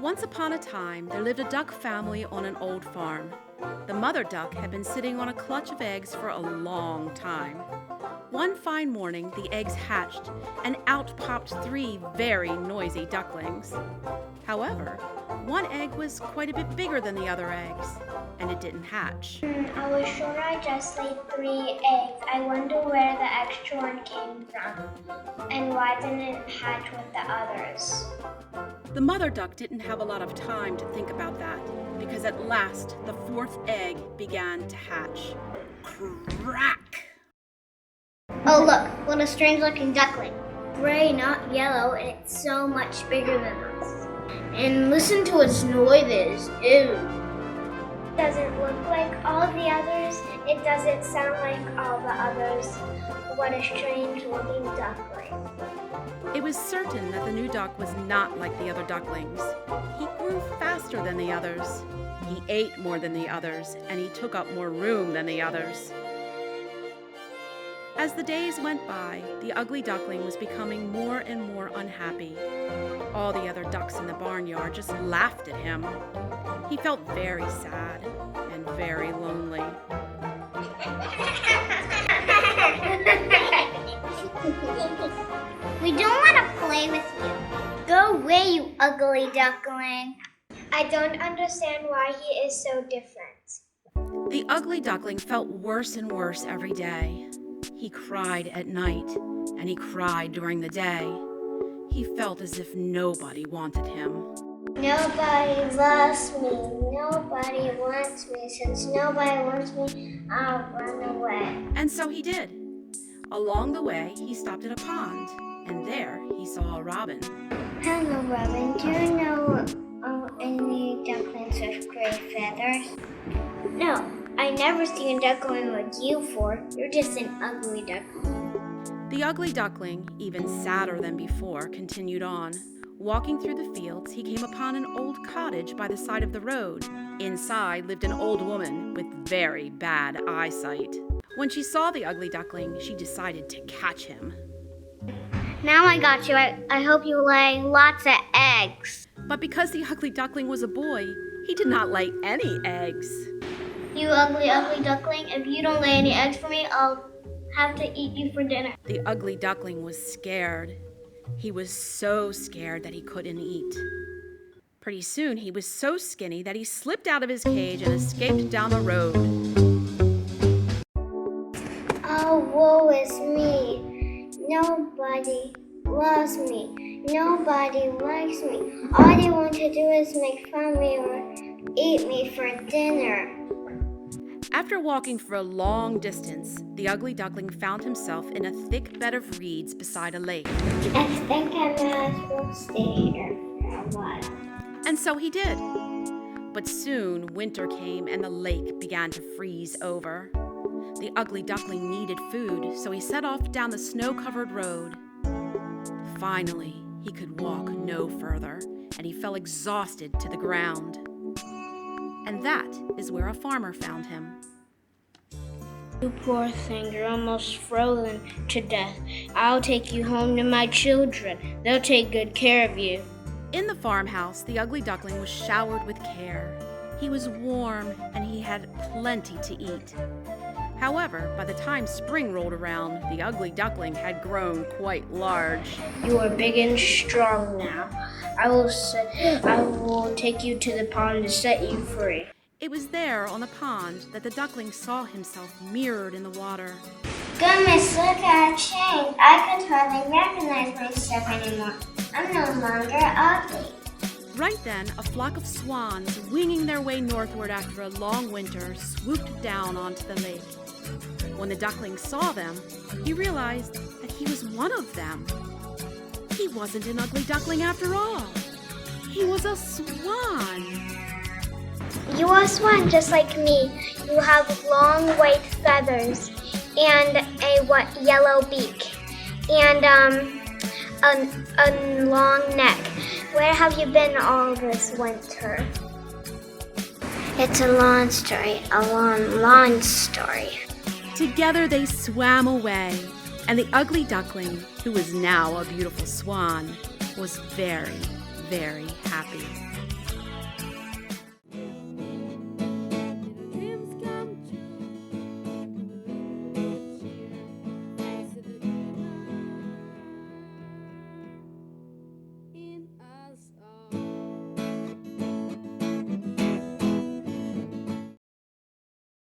Once upon a time, there lived a duck family on an old farm. The mother duck had been sitting on a clutch of eggs for a long time. One fine morning, the eggs hatched, and out popped 3 very noisy ducklings. However, one egg was quite a bit bigger than the other eggs, and it didn't hatch. I was sure I just laid 3 eggs. I wonder where the extra one came from, and why didn't it hatch with the others? The mother duck didn't have a lot of time to think about that, because at last the 4th egg began to hatch. Crack! Oh look, what a strange looking duckling. Gray, not yellow, and it's so much bigger than us. And listen to its noises. Ew. Doesn't look like all the others. It doesn't sound like all the others. What a strange looking duckling. It was certain that the new duck was not like the other ducklings. He grew faster than the others. He ate more than the others, and he took up more room than the others. As the days went by, the ugly duckling was becoming more and more unhappy. All the other ducks in the barnyard just laughed at him. He felt very sad and very lonely. We don't want to play with you. Go away, you ugly duckling. I don't understand why he is so different. The ugly duckling felt worse and worse every day. He cried at night, and he cried during the day. He felt as if nobody wanted him. Nobody loves me. Nobody wants me. Since nobody wants me, I'll run away. And so he did. Along the way, he stopped at a pond, and there he saw a robin. Hello, Robin. Do you know any ducklings with gray feathers? No, I never seen a duckling like you for. You're just an ugly duckling. The ugly duckling, even sadder than before, continued on. Walking through the fields, he came upon an old cottage by the side of the road. Inside lived an old woman with very bad eyesight. When she saw the ugly duckling, she decided to catch him. Now I got you. I hope you lay lots of eggs. But because the ugly duckling was a boy, he did not lay any eggs. You ugly, ugly duckling, if you don't lay any eggs for me, I'll have to eat you for dinner. The ugly duckling was scared. He was so scared that he couldn't eat. Pretty soon, he was so skinny that he slipped out of his cage and escaped down the road. Oh, woe is me. Nobody loves me. Nobody likes me. All they want to do is make fun of me or eat me for dinner. After walking for a long distance, the ugly duckling found himself in a thick bed of reeds beside a lake. I think I might as well stay here for a while. And so he did. But soon winter came and the lake began to freeze over. The ugly duckling needed food, so he set off down the snow-covered road. Finally, he could walk no further, and he fell exhausted to the ground. And that is where a farmer found him. You poor thing, you're almost frozen to death. I'll take you home to my children. They'll take good care of you. In the farmhouse, the ugly duckling was showered with care. He was warm, and he had plenty to eat. However, by the time spring rolled around, the ugly duckling had grown quite large. You are big and strong now. I will take you to the pond to set you free. It was there on the pond that the duckling saw himself mirrored in the water. Goodness, look at change. I could hardly recognize myself anymore. I'm no longer ugly. Right then, a flock of swans, winging their way northward after a long winter, swooped down onto the lake. When the duckling saw them, he realized that he was one of them. He wasn't an ugly duckling after all. He was a swan. You are a swan just like me. You have long white feathers and a yellow beak and a long neck. Where have you been all this winter? It's a long story, long story. Together they swam away, and the ugly duckling, who was now a beautiful swan, was very, very happy.